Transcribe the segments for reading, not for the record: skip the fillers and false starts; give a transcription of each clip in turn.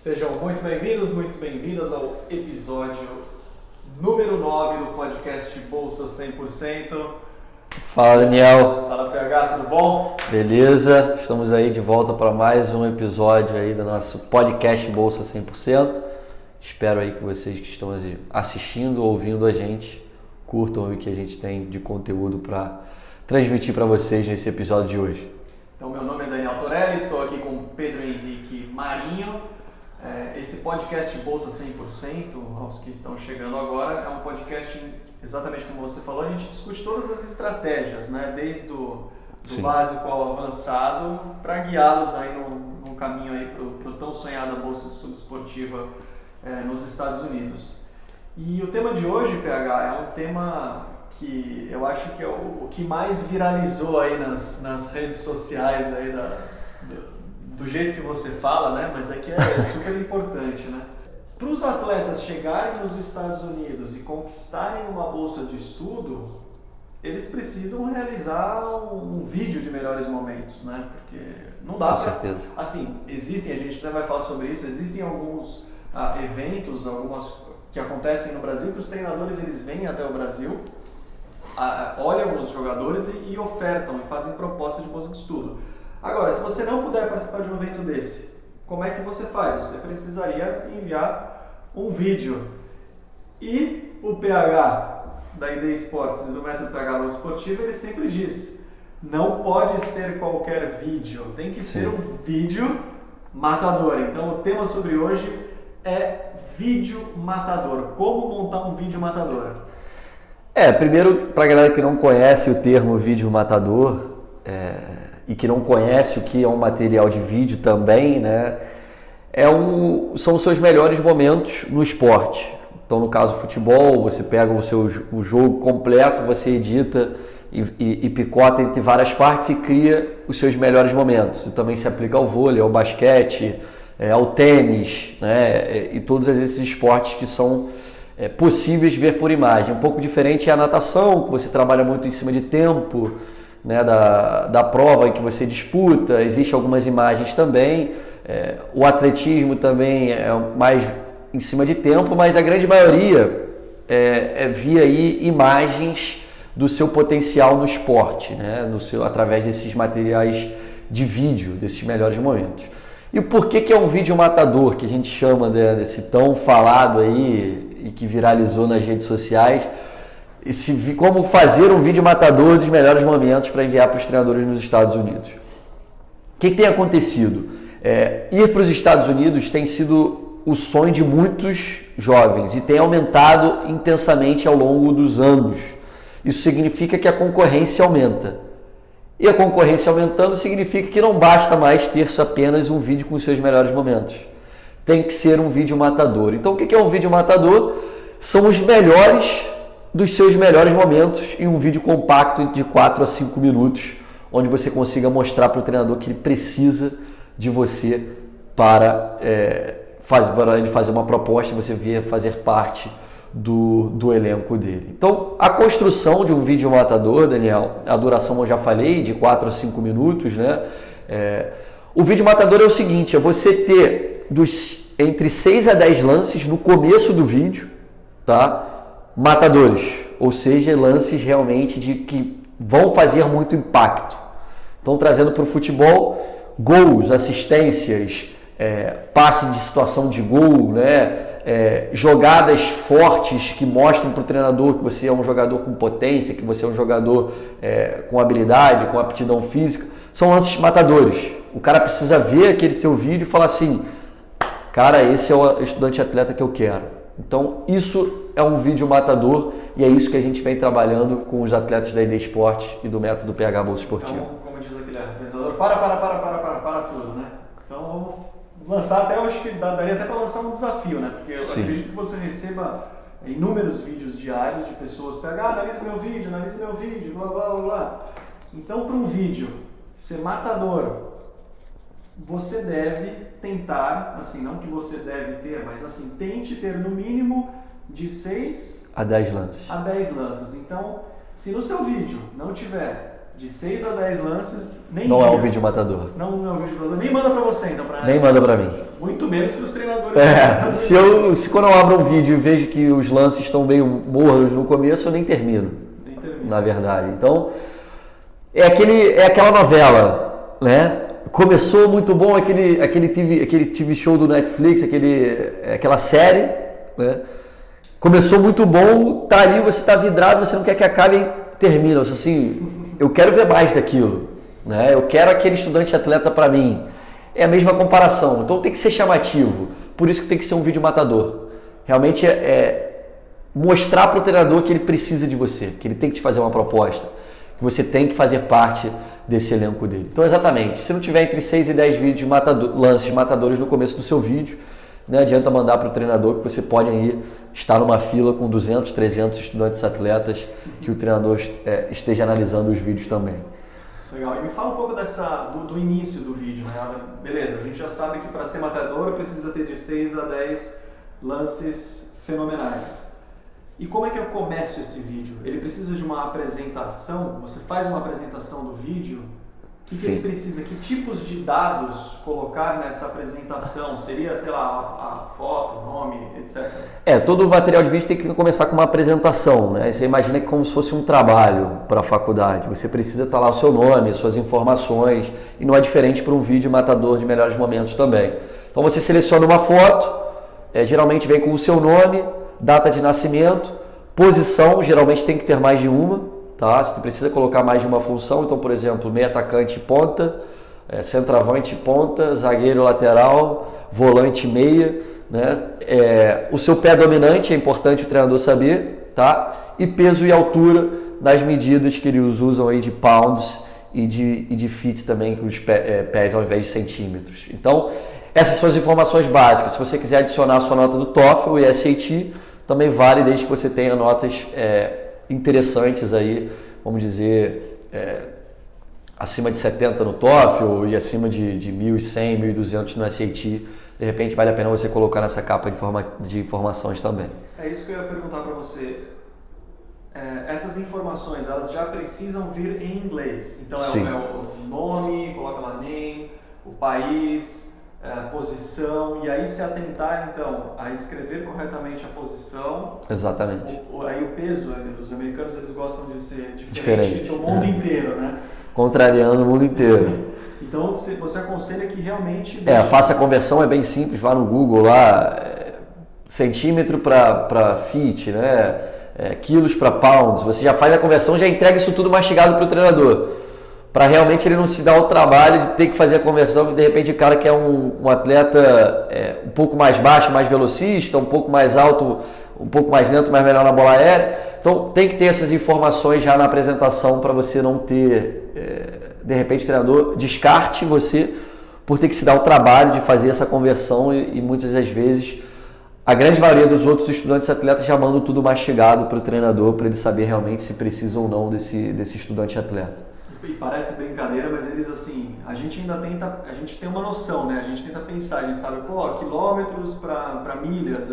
Sejam muito bem-vindos, muito bem-vindas ao episódio número 9 do podcast Bolsa 100%. Fala, Daniel. Fala, PH, tudo bom? Beleza, estamos aí de volta para mais um episódio aí do nosso podcast Bolsa 100%. Espero aí que vocês que estão assistindo, ouvindo a gente, curtam o que a gente tem de conteúdo para transmitir para vocês nesse episódio de hoje. Então, meu nome é Daniel Torelli, estou aqui com Pedro Henrique Marinho. Esse podcast Bolsa 100%, aos que estão chegando agora, é um podcast, exatamente como você falou, a gente discute todas as estratégias, né? Desde do básico ao avançado, para guiá-los aí num caminho aí para tão sonhada Bolsa de Estudo Esportiva nos Estados Unidos. E o tema de hoje, PH, é um tema que eu acho que é o que mais viralizou aí nas redes sociais aí do jeito que você fala, né? Mas é que é super importante, né? Para os atletas chegarem nos Estados Unidos e conquistarem uma bolsa de estudo, eles precisam realizar um vídeo de melhores momentos, né? Porque não dá para... Assim, existem, a gente até vai falar sobre isso, existem alguns eventos, algumas que acontecem no Brasil, que os treinadores eles vêm até o Brasil, olham os jogadores e ofertam e fazem propostas de bolsa de estudo. Agora, se você não puder participar de um evento desse, como é que você faz? Você precisaria enviar um vídeo. E o PH da ID Esportes e do método PH Bolsa Esportiva, ele sempre diz, não pode ser qualquer vídeo, tem que ser um vídeo matador. Então, o tema sobre hoje é vídeo matador. Como montar um vídeo matador? Primeiro, para a galera que não conhece o termo vídeo matador, e que não conhece o que é um material de vídeo também, né? São os seus melhores momentos no esporte. Então, no caso do futebol, você pega o jogo completo, você edita e picota entre várias partes e cria os seus melhores momentos. E também se aplica ao vôlei, ao basquete, ao tênis, né? E todos esses esportes que são possíveis de ver por imagem. Um pouco diferente é a natação, que você trabalha muito em cima de tempo, né, da prova em que você disputa, existem algumas imagens também, o atletismo também é mais em cima de tempo, mas a grande maioria via aí imagens do seu potencial no esporte, né, através desses materiais de vídeo, desses melhores momentos. E por que é um vídeo matador, que a gente chama desse tão falado aí e que viralizou nas redes sociais, como fazer um vídeo matador dos melhores momentos para enviar para os treinadores nos Estados Unidos. O que tem acontecido? Ir para os Estados Unidos tem sido o sonho de muitos jovens e tem aumentado intensamente ao longo dos anos. Isso significa que a concorrência aumenta. E a concorrência aumentando significa que não basta mais ter apenas um vídeo com os seus melhores momentos. Tem que ser um vídeo matador. Então, o que é um vídeo matador? São os melhores dos seus melhores momentos em um vídeo compacto de 4 a 5 minutos, onde você consiga mostrar para o treinador que ele precisa de você para ele fazer uma proposta e você vir fazer parte do elenco dele. Então, a construção de um vídeo matador, Daniel, a duração eu já falei, de 4 a 5 minutos, né? O vídeo matador é o seguinte, é você ter entre 6 a 10 lances no começo do vídeo, tá? Matadores, ou seja, lances realmente que vão fazer muito impacto. Então, trazendo para o futebol, gols, assistências, passe de situação de gol, né? Jogadas fortes que mostrem para o treinador que você é um jogador com potência, que você é um jogador com habilidade, com aptidão física. São lances matadores. O cara precisa ver aquele teu vídeo e falar assim, cara, esse é o estudante atleta que eu quero. Então, isso é um vídeo matador e é isso que a gente vem trabalhando com os atletas da ID Esportes e do método PH Bolsa Esportiva. Então, como diz aquele apresentador, para tudo, né? Então, vamos lançar até, acho que daria até para lançar um desafio, né? Porque eu acredito que você receba inúmeros vídeos diários de pessoas, PH, analisa meu vídeo, blá, blá, blá, blá. Então, para um vídeo ser matador, você deve tentar, assim, não que você deve ter, mas assim, tente ter no mínimo de 6 a 10 lances. Então, se no seu vídeo não tiver de 6 a 10 lances, nem Não é um vídeo matador. Não é um vídeo matador. Nem manda pra você, então, pra Nem manda pra mim. Muito menos pros treinadores. Se quando eu abro um vídeo e vejo que os lances estão meio mornos no começo, eu nem termino. Na verdade. Então, é aquela novela, né? Começou muito bom aquele TV show do Netflix, aquela série, né? Começou muito bom, tá ali, você tá vidrado, você não quer que acabe e termina. Você, assim, eu quero ver mais daquilo, né? Eu quero aquele estudante atleta para mim. É a mesma comparação, então tem que ser chamativo. Por isso que tem que ser um vídeo matador. Realmente mostrar para o treinador que ele precisa de você, que ele tem que te fazer uma proposta, que você tem que fazer parte desse elenco dele. Então, exatamente, se não tiver entre 6 e 10 vídeos lances matadores no começo do seu vídeo, não adianta mandar para o treinador que você pode aí estar numa fila com 200, 300 estudantes atletas que o treinador esteja analisando os vídeos também. Legal. E me fala um pouco do início do vídeo, né? Beleza, a gente já sabe que para ser matador precisa ter de 6 a 10 lances fenomenais. E como é que eu começo esse vídeo? Ele precisa de uma apresentação? Você faz uma apresentação do vídeo? O que ele precisa? Que tipos de dados colocar nessa apresentação? Seria, sei lá, a foto, o nome, etc? Todo o material de vídeo tem que começar com uma apresentação, né? Você imagina que como se fosse um trabalho para a faculdade. Você precisa estar lá o seu nome, suas informações, e não é diferente para um vídeo matador de melhores momentos também. Então você seleciona uma foto, geralmente vem com o seu nome, data de nascimento, posição, geralmente tem que ter mais de uma, tá? Você precisa colocar mais de uma função, então, por exemplo, meio atacante ponta, centroavante ponta, zagueiro lateral, volante meia, né? O seu pé dominante é importante o treinador saber, tá? E peso e altura nas medidas que eles usam aí de pounds e de feet também, com os pés ao invés de centímetros. Então, essas são as informações básicas. Se você quiser adicionar a sua nota do TOEFL e SAT, também vale desde que você tenha notas interessantes aí, vamos dizer, acima de 70 no TOEFL e acima de 1.100, 1.200 no SAT. De repente vale a pena você colocar nessa capa de informações também. É isso que eu ia perguntar para você. Essas informações, elas já precisam vir em inglês. Então o nome, coloca lá name, o país, posição, e aí se atentar então a escrever corretamente a posição. Exatamente. Aí o peso, os americanos eles gostam de ser diferente do mundo inteiro, né? Contrariando o mundo inteiro. Então você aconselha que realmente... faça a conversão, é bem simples, vá no Google lá, centímetro para feet, né? Quilos para pounds, você já faz a conversão, já entrega isso tudo mastigado para o treinador. Para realmente ele não se dar o trabalho de ter que fazer a conversão, que de repente o cara quer um atleta um pouco mais baixo, mais velocista, um pouco mais alto, um pouco mais lento, mas melhor na bola aérea. Então tem que ter essas informações já na apresentação para você não ter, de repente o treinador descarte você por ter que se dar o trabalho de fazer essa conversão e muitas das vezes a grande maioria dos outros estudantes atletas já mandam tudo mastigado para o treinador para ele saber realmente se precisa ou não desse estudante atleta. E parece brincadeira, mas eles assim, a gente tem uma noção, né? A gente tenta pensar, a gente sabe, quilômetros para milhas,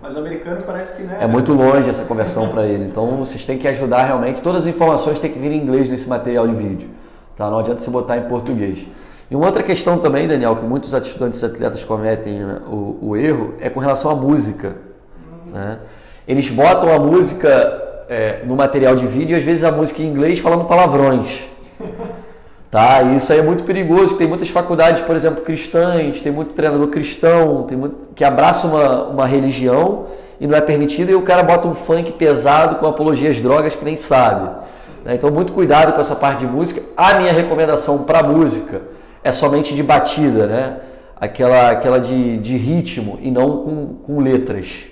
mas o americano parece que, né? É muito longe essa conversão para ele, então vocês têm que ajudar realmente, todas as informações têm que vir em inglês nesse material de vídeo, tá? Não adianta você botar em português. E uma outra questão também, Daniel, que muitos estudantes atletas cometem o erro, é com relação à música, né? Eles botam a música no material de vídeo e às vezes a música em inglês falando palavrões. Tá? E isso aí é muito perigoso, tem muitas faculdades, por exemplo, cristãs, tem muito treinador cristão, que abraça uma religião e não é permitido, e o cara bota um funk pesado com apologia às drogas que nem sabe. Né? Então muito cuidado com essa parte de música. A minha recomendação para música é somente de batida, né? Aquela de ritmo e não com letras,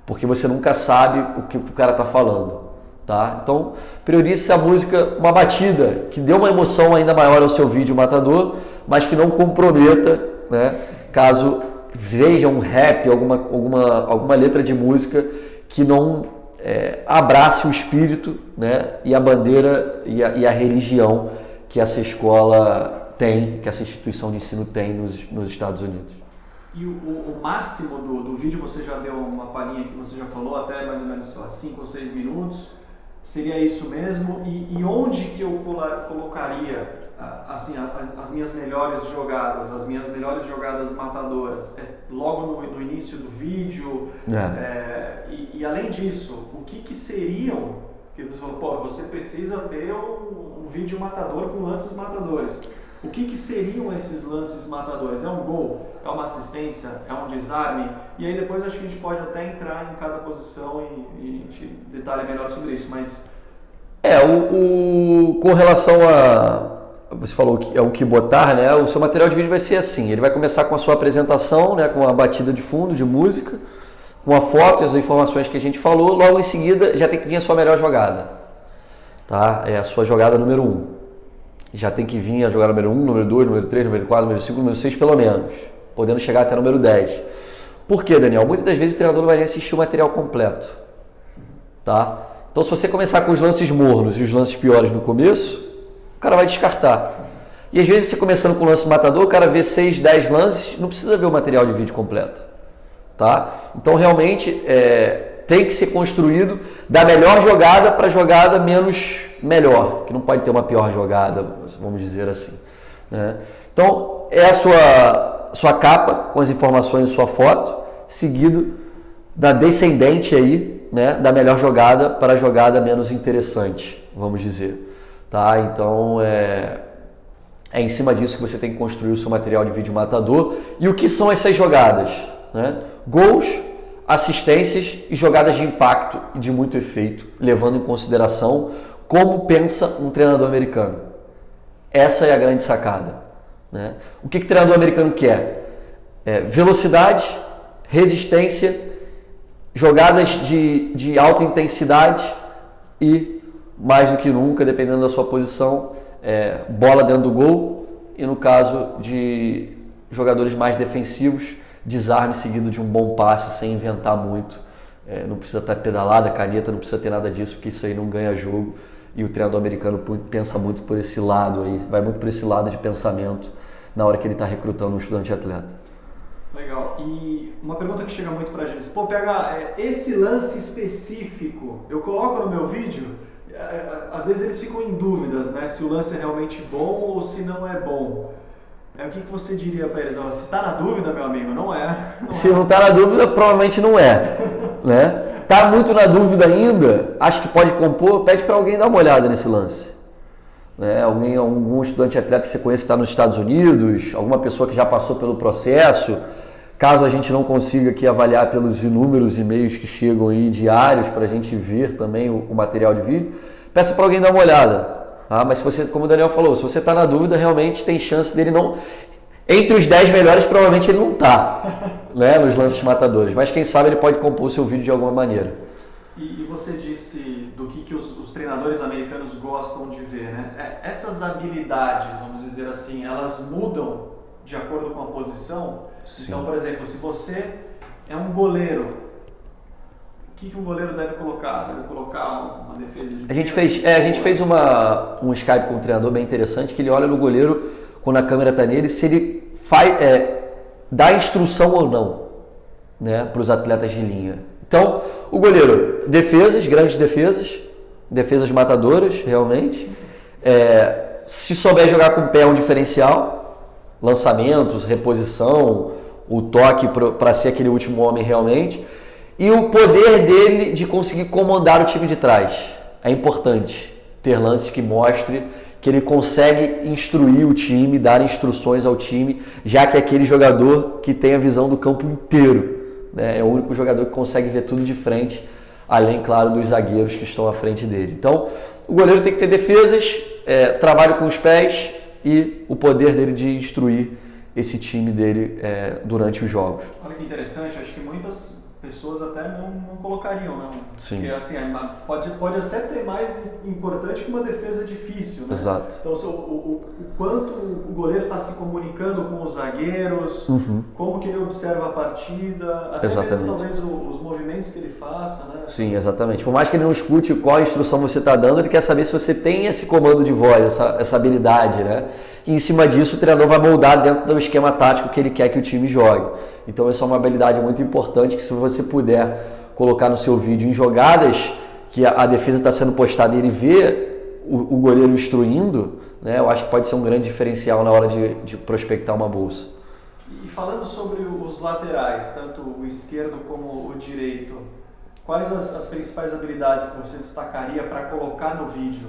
porque você nunca sabe o que o cara está falando. Tá? Então, priorize a música, uma batida que dê uma emoção ainda maior ao seu vídeo matador, mas que não comprometa, né? Caso veja um rap, alguma letra de música que não abrace o espírito, né? E a bandeira e a religião que essa escola tem, que essa instituição de ensino tem nos Estados Unidos. E o máximo do vídeo, você já deu uma palhinha que você já falou, até mais ou menos 5 ou 6 minutos. Seria isso mesmo? E onde que eu colocaria assim, as minhas melhores jogadas, as minhas melhores jogadas matadoras? Logo no início do vídeo? E além disso, o que seriam? Porque você falou, você precisa ter um vídeo matador com lances matadores. O que seriam esses lances matadores? É um gol? É uma assistência? É um desarme? E aí depois acho que a gente pode até entrar em cada posição e a gente detalha melhor sobre isso, mas... com relação a... Você falou que é o que botar, né? O seu material de vídeo vai ser assim, ele vai começar com a sua apresentação, né? Com a batida de fundo, de música, com a foto e as informações que a gente falou, logo em seguida já tem que vir a sua melhor jogada, tá? É a sua jogada número 1. Já tem que vir a jogada número 1, número 2, número 3, número 4, número 5, número 6 pelo menos, podendo chegar até o número 10. Por quê, Daniel? Muitas das vezes o treinador não vai nem assistir o material completo, tá? Então se você começar com os lances mornos e os lances piores no começo, o cara vai descartar. E às vezes você começando com o lance matador, o cara vê 6, 10 lances, não precisa ver o material de vídeo completo, tá? Então realmente tem que ser construído da melhor jogada para a jogada menos melhor, que não pode ter uma pior jogada, vamos dizer assim, né? Então é a sua capa com as informações de sua foto, seguido da descendente aí, né, da melhor jogada para a jogada menos interessante, vamos dizer, tá? Então é em cima disso que você tem que construir o seu material de vídeo matador. E o que são essas jogadas, né? Gols, assistências e jogadas de impacto e de muito efeito, levando em consideração como pensa um treinador americano. Essa é a grande sacada, né? O que o treinador americano quer? Velocidade, resistência, jogadas de alta intensidade e, mais do que nunca, dependendo da sua posição, bola dentro do gol e, no caso de jogadores mais defensivos, desarme seguido de um bom passe sem inventar muito. Não precisa estar pedalada, caneta, não precisa ter nada disso, porque isso aí não ganha jogo. E o treinador americano pensa muito por esse lado aí, vai muito por esse lado de pensamento na hora que ele está recrutando um estudante atleta. Legal. E uma pergunta que chega muito pra gente: PH, esse lance específico eu coloco no meu vídeo? Às vezes eles ficam em dúvidas, né? Se o lance é realmente bom ou se não é bom. O que você diria para eles? Se está na dúvida, meu amigo, não é. Se não está na dúvida, provavelmente não é, né? Tá muito na dúvida ainda, acho que pode compor, pede para alguém dar uma olhada nesse lance. Né? Algum estudante atleta que você conhece que está nos Estados Unidos, alguma pessoa que já passou pelo processo, caso a gente não consiga aqui avaliar pelos inúmeros e-mails que chegam aí diários para a gente ver também o material de vídeo, peça para alguém dar uma olhada. Tá? Mas se você, como o Daniel falou, se você está na dúvida, realmente tem chance dele não... Entre os 10 melhores, provavelmente ele não está, né, nos lances matadores. Mas quem sabe ele pode compor o seu vídeo de alguma maneira. E você disse do que os treinadores americanos gostam de ver, né? Essas habilidades, vamos dizer assim, elas mudam de acordo com a posição? Sim. Então, por exemplo, se você é um goleiro, o que um goleiro deve colocar? Deve colocar uma defesa de... A gente fez um Skype com um treinador bem interessante, que ele olha no goleiro quando a câmera está nele, se ele dá instrução ou não, né, para os atletas de linha. Então, o goleiro, grandes defesas matadoras, realmente. Se souber jogar com o pé é um diferencial, lançamentos, reposição, o toque para ser aquele último homem realmente. E o poder dele de conseguir comandar o time de trás. É importante ter lances que mostre que ele consegue instruir o time, dar instruções ao time, já que é aquele jogador que tem a visão do campo inteiro, né? É o único jogador que consegue ver tudo de frente, além, claro, dos zagueiros que estão à frente dele. Então, o goleiro tem que ter defesas, trabalho com os pés e o poder dele de instruir esse time dele durante os jogos. Olha que interessante, acho que muitas pessoas até não colocariam, não. Sim. Porque assim, pode até ser mais importante que uma defesa difícil, né? Exato. Então, o quanto o goleiro está se comunicando com os zagueiros, como que ele observa a partida, até exatamente. mesmo talvez os movimentos que ele faça, né? Sim, exatamente. Por mais que ele não escute qual instrução você está dando, ele quer saber se você tem esse comando de voz, essa habilidade, né? E em cima disso o treinador vai moldar dentro do esquema tático que ele quer que o time jogue. Então essa é uma habilidade muito importante que, se você puder colocar no seu vídeo em jogadas que a defesa está sendo postada e ele vê o goleiro instruindo, né, eu acho que pode ser um grande diferencial na hora de prospectar uma bolsa. E falando sobre os laterais, tanto o esquerdo como o direito, quais as principais habilidades que você destacaria para colocar no vídeo?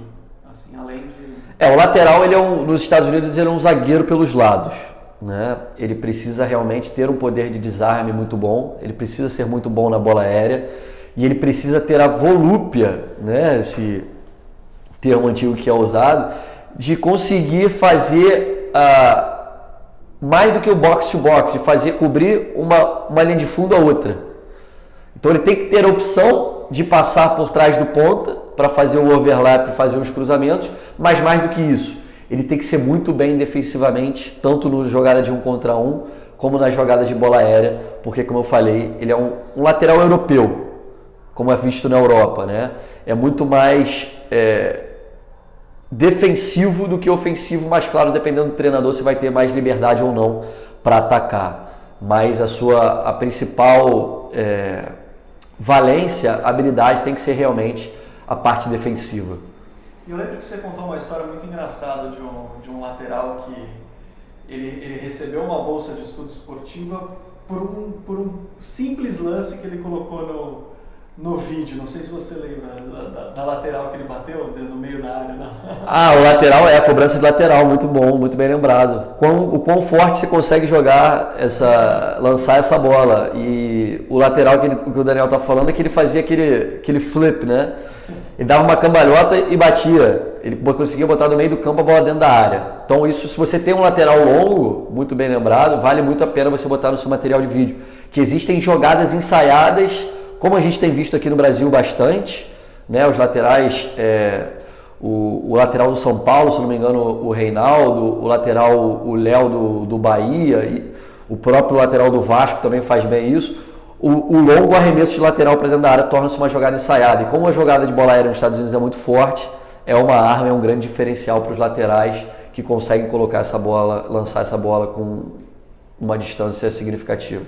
Assim, além de... O lateral, ele nos Estados Unidos, ele é um zagueiro pelos lados, né? Ele precisa realmente ter um poder de desarme muito bom, ele precisa ser muito bom na bola aérea e ele precisa ter a volúpia, né? Esse termo antigo que é usado, de conseguir fazer mais do que o box-to-box, de fazer cobrir uma linha de fundo a outra. Então ele tem que ter a opção de passar por trás do ponta para fazer o overlap e fazer os cruzamentos, mas mais do que isso, ele tem que ser muito bem defensivamente, tanto na jogada de 1 contra 1, como nas jogadas de bola aérea, porque, como eu falei, ele é um lateral europeu, como é visto na Europa, né? É muito mais defensivo do que ofensivo, mas claro, dependendo do treinador, você vai ter mais liberdade ou não para atacar. Mas a principal valência, habilidade tem que ser realmente a parte defensiva. Eu lembro que você contou uma história muito engraçada de um lateral que ele recebeu uma bolsa de estudo esportiva por um simples lance que ele colocou no vídeo. Não sei se você lembra da lateral que ele bateu no meio da área. Né? O lateral a cobrança de lateral, muito bom, muito bem lembrado. O quão forte você consegue lançar essa bola. E o lateral que o Daniel está falando é que ele fazia aquele flip, né? Ele dava uma cambalhota e batia. Ele conseguia botar no meio do campo a bola dentro da área. Então isso, se você tem um lateral longo, muito bem lembrado, vale muito a pena você botar no seu material de vídeo. Que existem jogadas ensaiadas, como a gente tem visto aqui no Brasil bastante, né? Os laterais, o lateral do São Paulo, se não me engano, o Reinaldo, o lateral, o Léo do Bahia, e o próprio lateral do Vasco também faz bem isso. O longo arremesso de lateral para dentro da área torna-se uma jogada ensaiada. E como a jogada de bola aérea nos Estados Unidos é muito forte, é uma arma, é um grande diferencial para os laterais que conseguem colocar essa bola, lançar essa bola com uma distância significativa.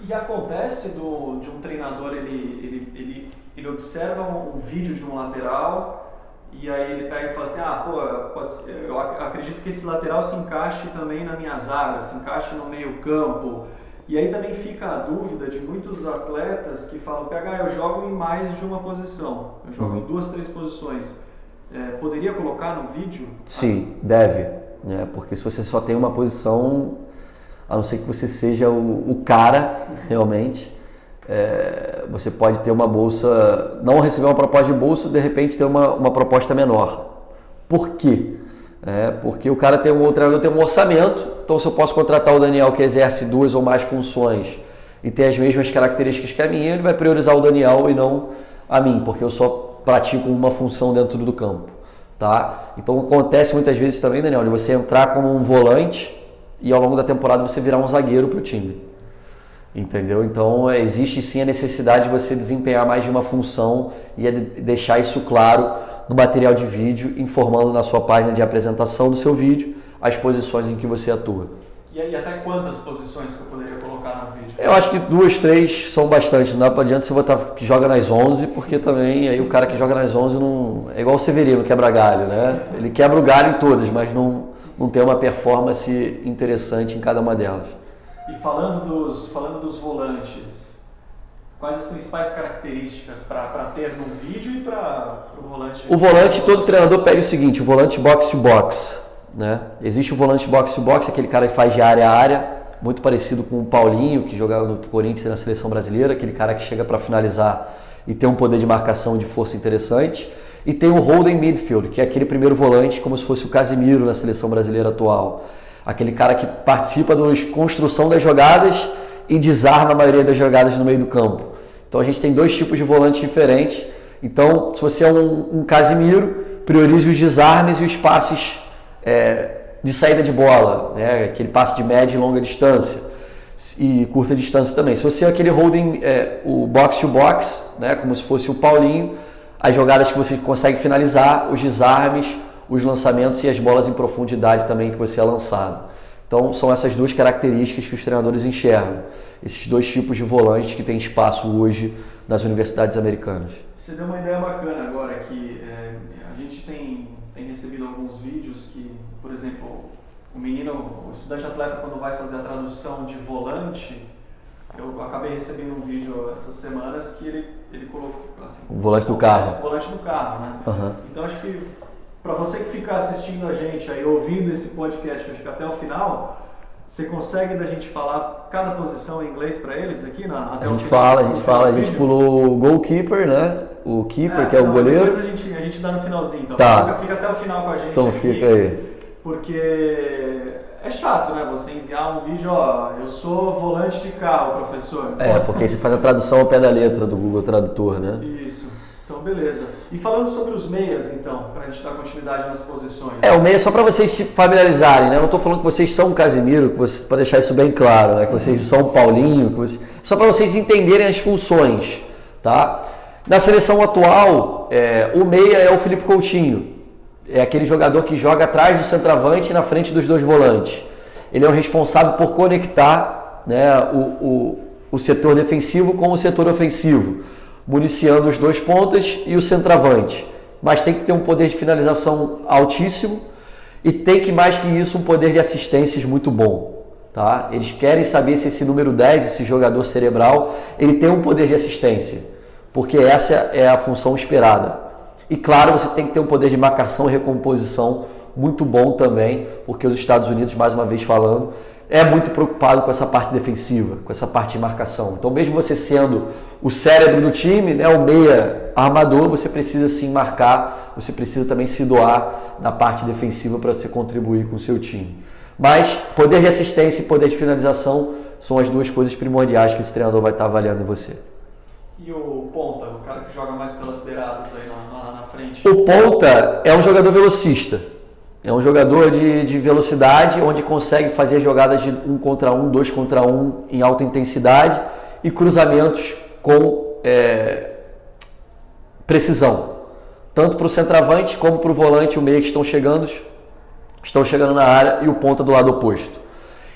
E acontece de um treinador, ele observa um vídeo de um lateral e aí ele pega e fala assim, eu acredito que esse lateral se encaixe também na minha zaga, se encaixe no meio campo. E aí também fica a dúvida de muitos atletas que falam, eu jogo em mais de uma posição, eu jogo em 2, 3 posições. Poderia colocar no vídeo? Sim, deve, né? Porque se você só tem uma posição, a não ser que você seja o cara, realmente, você pode ter uma bolsa, não receber uma proposta de bolsa, de repente ter uma proposta menor. Por quê? Porque o treinador tem um orçamento, então se eu posso contratar o Daniel que exerce 2 ou mais funções e tem as mesmas características que a minha, ele vai priorizar o Daniel e não a mim, porque eu só pratico uma função dentro do campo. Tá? Então acontece muitas vezes também, Daniel, de você entrar como um volante e ao longo da temporada você virar um zagueiro para o time. Entendeu? Então existe sim a necessidade de você desempenhar mais de uma função e deixar isso claro no material de vídeo, informando na sua página de apresentação do seu vídeo as posições em que você atua. E até quantas posições que eu poderia colocar no vídeo? Eu acho que 2, 3 são bastante. Não adianta você botar que joga nas 11, porque também aí o cara que joga nas 11 não é igual o Severino, quebra galho, né? Ele quebra o galho em todas, mas não tem uma performance interessante em cada uma delas. E falando dos volantes, quais as principais características para ter no vídeo e para o volante? O volante, todo treinador pede o seguinte, o volante box-to-box. Né? Existe o volante box-to-box, aquele cara que faz de área a área, muito parecido com o Paulinho, que jogava no Corinthians e na seleção brasileira, aquele cara que chega para finalizar e tem um poder de marcação e de força interessante. E tem o holding midfield, que é aquele primeiro volante, como se fosse o Casemiro na seleção brasileira atual. Aquele cara que participa da construção das jogadas e desarma a maioria das jogadas no meio do campo. Então a gente tem 2 tipos de volantes diferentes. Então, se você é um Casemiro, priorize os desarmes e os passes de saída de bola, né? Aquele passe de média e longa distância e curta distância também. Se você é aquele holding, o box to box, né? Como se fosse o Paulinho, as jogadas que você consegue finalizar, os desarmes, os lançamentos e as bolas em profundidade também que você é lançado. Então são essas 2 características que os treinadores enxergam, esses 2 tipos de volantes que tem espaço hoje nas universidades americanas. Você deu uma ideia bacana agora, que a gente tem recebido alguns vídeos que, por exemplo, o estudante atleta, quando vai fazer a tradução de volante, eu acabei recebendo um vídeo essas semanas que ele colocou assim, o volante do carro. O volante do carro, né? Uhum. Então acho que para você que ficar assistindo a gente aí, ouvindo esse podcast, acho que até o final, você consegue da gente falar cada posição em inglês para eles aqui até o final? A gente pulou o goalkeeper, né? O keeper, que é o goleiro. Depois a gente dá no finalzinho, então tá. Fica até o final com a gente. Então aqui, fica aí. Porque é chato, né? Você enviar um vídeo, eu sou volante de carro, professor. Porque aí você faz a tradução ao pé da letra do Google Tradutor, né? Isso. Então, beleza. E falando sobre os meias, então, para a gente dar continuidade nas posições. O meia, só para vocês se familiarizarem, né? Eu não estou falando que vocês são Casimiro, para deixar isso bem claro, né? Que vocês são Paulinho, só para vocês entenderem as funções, tá? Na seleção atual, o meia é o Felipe Coutinho. É aquele jogador que joga atrás do centroavante e na frente dos dois volantes. Ele é o responsável por conectar, né, o setor defensivo com o setor ofensivo, municiando os dois pontas e o centroavante. Mas tem que ter um poder de finalização altíssimo e tem que, mais que isso, um poder de assistências muito bom. Tá? Eles querem saber se esse número 10, esse jogador cerebral, ele tem um poder de assistência, porque essa é a função esperada. E claro, você tem que ter um poder de marcação e recomposição muito bom também, porque os Estados Unidos, mais uma vez falando, é muito preocupado com essa parte defensiva, com essa parte de marcação. Então, mesmo você sendo o cérebro do time, né, o meia armador, você precisa sim marcar, você precisa também se doar na parte defensiva para você contribuir com o seu time. Mas poder de assistência e poder de finalização são as duas coisas primordiais que esse treinador vai estar avaliando em você. E o ponta, o cara que joga mais pelas beiradas aí na frente? O ponta é um jogador velocista. É um jogador de velocidade, onde consegue fazer jogadas de 1 contra 1, 2 contra 1 em alta intensidade e cruzamentos com precisão. Tanto para o centroavante como para o volante, o meia que estão chegando na área, e o ponta do lado oposto.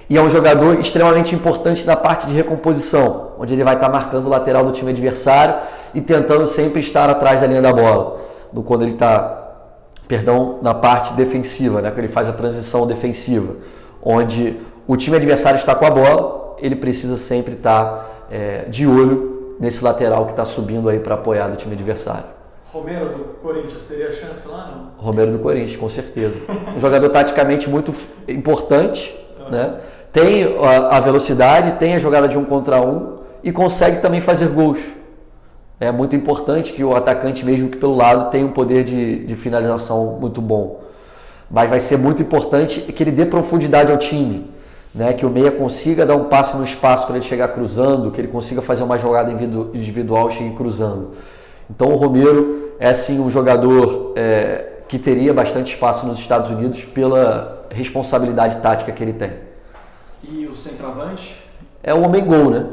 E é um jogador extremamente importante na parte de recomposição, onde ele vai estar marcando o lateral do time adversário e tentando sempre estar atrás da linha da bola. Quando ele está, na parte defensiva, né? Quando ele faz a transição defensiva, onde o time adversário está com a bola, ele precisa sempre estar de olho nesse lateral que está subindo aí para apoiar do time adversário. Romero do Corinthians teria chance lá, não? Romero do Corinthians, com certeza. Um jogador taticamente muito importante, né? Tem a velocidade, tem a jogada de 1 contra 1 e consegue também fazer gols. É muito importante que o atacante, mesmo que pelo lado, tenha um poder de finalização muito bom. Mas vai ser muito importante que ele dê profundidade ao time, né? Que o meia consiga dar um passe no espaço para ele chegar cruzando, que ele consiga fazer uma jogada individual e chegue cruzando. Então o Romero é sim um jogador que teria bastante espaço nos Estados Unidos pela responsabilidade tática que ele tem. E o centroavante? É o homem gol, né?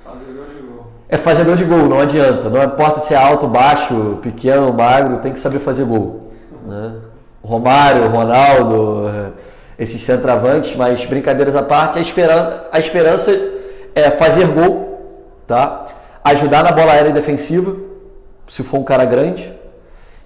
Fazedor de gol. É fazedor de gol, não adianta. Não importa se é alto, baixo, pequeno, magro, tem que saber fazer gol. Né? Romário, Ronaldo, esses centroavantes, mas brincadeiras à parte, a esperança é fazer gol, tá? Ajudar na bola aérea defensiva, se for um cara grande,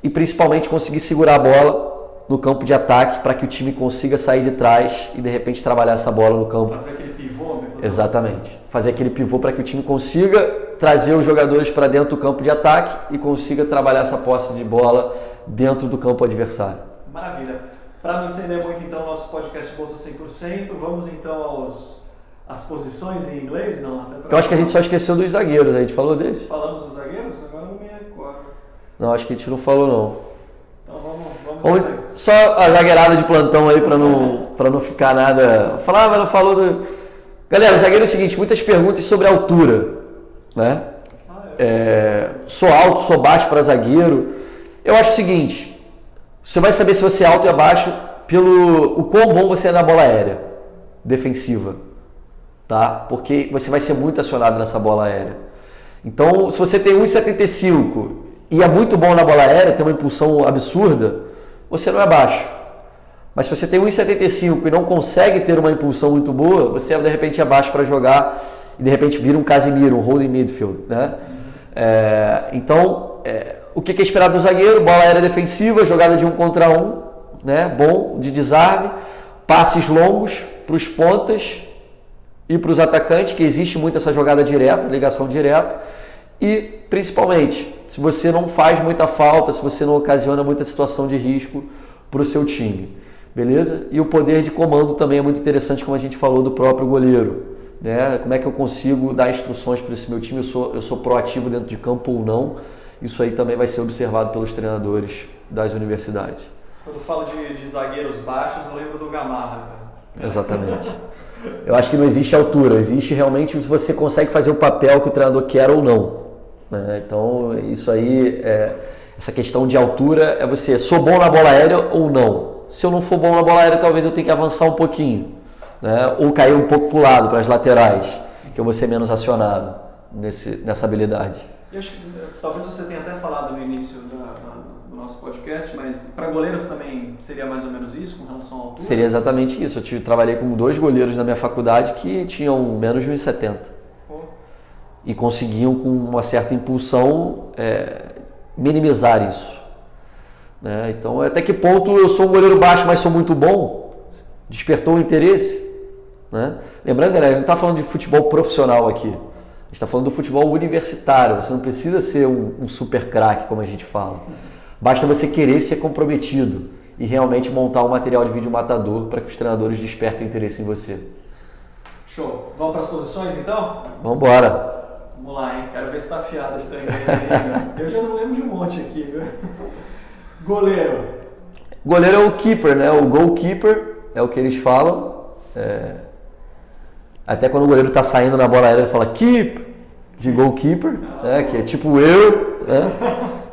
e principalmente conseguir segurar a bola no campo de ataque para que o time consiga sair de trás e de repente trabalhar essa bola no campo. Fazer aquele pivô? Exatamente. Fazer aquele pivô para que o time consiga trazer os jogadores para dentro do campo de ataque e consiga trabalhar essa posse de bola dentro do campo adversário. Maravilha. Para não estender muito então nosso podcast Bolsa 100%, vamos então às posições em inglês? Não, eu acho que a gente só esqueceu dos zagueiros, a gente falou deles? Falamos dos zagueiros? Agora não me recordo. Não, acho que a gente não falou não. Então vamos só a zagueirada de plantão aí para não ficar nada. Falar, mas não falou do. Galera, o zagueiro é o seguinte: muitas perguntas sobre a altura, né? Sou alto, sou baixo para zagueiro. Eu acho o seguinte: você vai saber se você é alto e abaixo pelo o quão bom você é na bola aérea defensiva, tá? Porque você vai ser muito acionado nessa bola aérea. Então, se você tem 1,75 e é muito bom na bola aérea, tem uma impulsão absurda, você não é baixo. Mas se você tem 1,75 e não consegue ter uma impulsão muito boa, você de repente é baixo para jogar e de repente vira um Casimiro, um holding midfield, né? Então, o que é esperado do zagueiro? Bola aérea defensiva, jogada de 1 contra 1, né? Bom, de desarme, passes longos para os pontas e para os atacantes, que existe muito essa jogada direta, ligação direta, e principalmente, se você não faz muita falta, se você não ocasiona muita situação de risco para o seu time, beleza? E o poder de comando também é muito interessante, como a gente falou do próprio goleiro, né? Como é que eu consigo dar instruções para esse meu time, eu sou proativo dentro de campo ou não, isso aí também vai ser observado pelos treinadores das universidades. Quando eu falo de zagueiros baixos, eu lembro do Gamarra. Exatamente. Eu acho que não existe altura, existe realmente se você consegue fazer o papel que o treinador quer ou não, né? Então, isso aí, essa questão de altura é você, sou bom na bola aérea ou não? Se eu não for bom na bola aérea, talvez eu tenha que avançar um pouquinho, né? Ou cair um pouco para o lado, para as laterais, que eu vou ser menos acionado nessa habilidade. E acho que talvez você tenha até falado no início do nosso podcast, mas para goleiros também seria mais ou menos isso, com relação à altura? Seria exatamente isso. Eu trabalhei com 2 goleiros na minha faculdade que tinham menos de 1,70 e conseguiam, com uma certa impulsão, minimizar isso, né? Então, até que ponto eu sou um goleiro baixo, mas sou muito bom? Despertou o interesse, né? Lembrando, galera, a gente não está falando de futebol profissional aqui. A gente está falando do futebol universitário. Você não precisa ser um super craque, como a gente fala. Basta você querer ser comprometido e realmente montar um material de vídeo matador para que os treinadores despertem interesse em você. Show. Vamos para as posições, então? Vamos embora. Vamos lá, hein? Quero ver se está afiado esse trem aí. Eu já não lembro de um monte aqui, viu? Goleiro. Goleiro é o keeper, né? O goalkeeper é o que eles falam. Até quando o goleiro está saindo na bola aérea, ele fala keep, de goalkeeper, né? Que é tipo eu, né?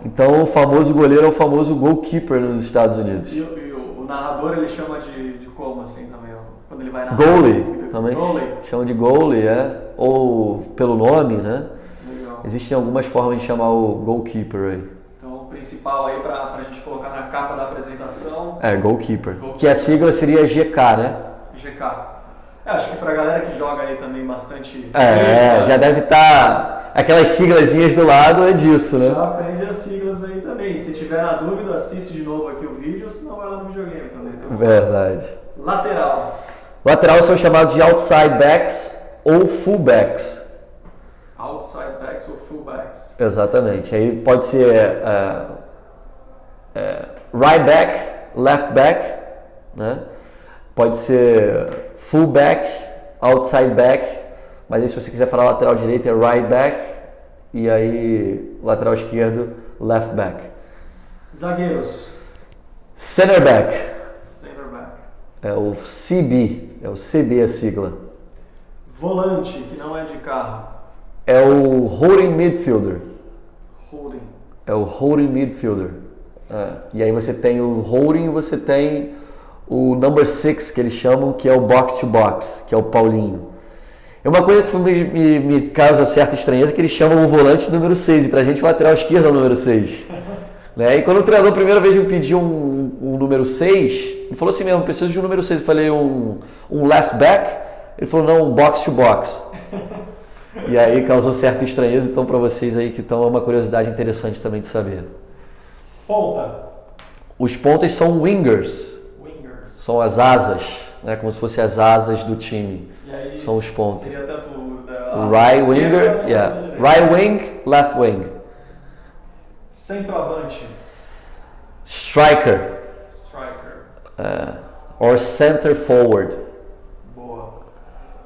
Então, o famoso goleiro é o famoso goalkeeper nos Estados Unidos. E o narrador, ele chama de como, assim, também? Quando ele vai narrar? Goalie, também. Goalie. Chama de goalie, ou pelo nome, né? Legal. Existem algumas formas de chamar o goalkeeper aí. Então, o principal aí pra gente colocar na capa da apresentação... Goalkeeper. Que a sigla seria GK, né? GK. Acho que pra galera que joga aí também bastante... já deve estar... Aquelas siglazinhas do lado é disso, né? Já aprende as siglas aí também. Se tiver na dúvida, assiste de novo aqui o vídeo, senão vai lá no videogame também. Então, verdade. Lateral. Lateral são chamados de outside backs ou fullbacks. Outside backs ou fullbacks. Exatamente. Aí pode ser right back, left back, né? Pode ser fullback, outside back, mas aí se você quiser falar lateral direito é right back e aí lateral esquerdo, left back. Zagueiros. Center back. Center back. É o CB, é o CB a sigla. Volante, que não é de carro. É o holding midfielder. Holding. É o holding midfielder. E aí você tem o holding e você tem o number 6, que eles chamam, que é o box to box, que é o Paulinho. É uma coisa que me causa certa estranheza, que eles chamam o volante número 6, e pra gente o lateral esquerdo é o número 6. Né? E quando o treinador a primeira vez me pediu um número 6, ele falou assim mesmo, preciso de um número 6. Eu falei, um left back? Ele falou, não, um box to box. E aí causou certa estranheza, então para vocês aí que estão, é uma curiosidade interessante também de saber. Ponta. Os pontas são wingers. São as asas, né? Como se fossem as asas do time. E aí, são os pontas. Seria tanto right winger, right wing, left wing. Centroavante. Striker. Or center forward. Boa.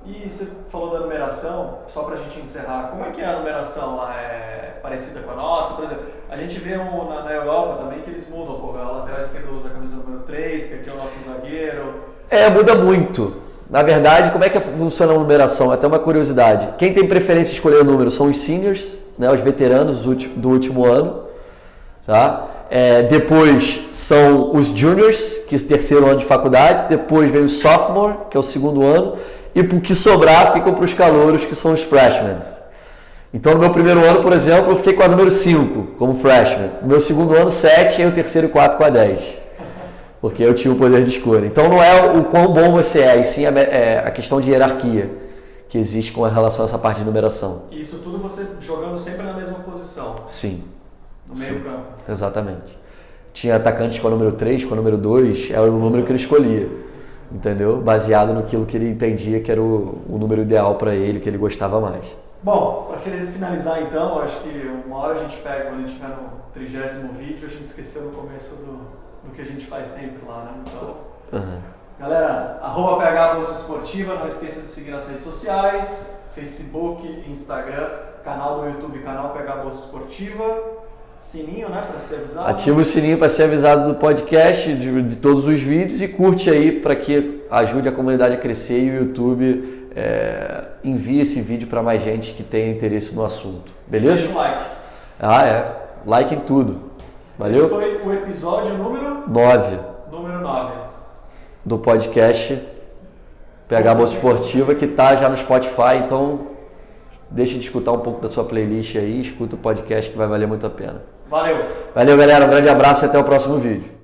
E você falou da numeração, só pra gente encerrar, como é que é a numeração lá? É parecida com a nossa? Por exemplo, a gente vê na Europa também que eles mudam, pô, a lateral esquerda usa a camisa número 3, que aqui é o nosso zagueiro. Muda muito. Na verdade, como é que funciona a numeração? Até uma curiosidade. Quem tem preferência em escolher o número são os seniors, né, os veteranos do último ano. Tá? Depois são os juniors, que é o terceiro ano de faculdade. Depois vem o sophomore, que é o segundo ano. E o que sobrar ficam para os calouros, que são os freshmen. Então, no meu primeiro ano, por exemplo, eu fiquei com a número 5, como freshman. No meu segundo ano, 7, e o terceiro e 4 com a 10. Porque eu tinha o poder de escolha. Então, não é o quão bom você é, e sim a questão de hierarquia. que existe com relação a essa parte de numeração. Isso tudo você jogando sempre na mesma posição? Sim. No meio campo? Exatamente. Tinha atacantes com a número 3, com a número 2, era o número que ele escolhia, entendeu? Baseado naquilo que ele entendia que era o número ideal para ele, que ele gostava mais. Bom, para finalizar então, eu acho que uma hora a gente pega, quando a gente estiver no 30º vídeo, a gente esqueceu no começo do que a gente faz sempre lá, né? Então, galera, @PH Bolsa Esportiva, não esqueça de seguir nas redes sociais, Facebook, Instagram, canal do YouTube, canal PH Bolsa Esportiva, sininho, né, para ser avisado. Ativa o sininho para ser avisado do podcast, de todos os vídeos, e curte aí para que ajude a comunidade a crescer e o YouTube envie esse vídeo para mais gente que tenha interesse no assunto. Beleza? Deixa um like. Like em tudo. Valeu? Esse foi o episódio número 9 do podcast PH Bolsa Esportiva, que tá já no Spotify, então deixa de escutar um pouco da sua playlist aí, escuta o podcast que vai valer muito a pena. Valeu! Valeu, galera, um grande abraço e até o próximo vídeo.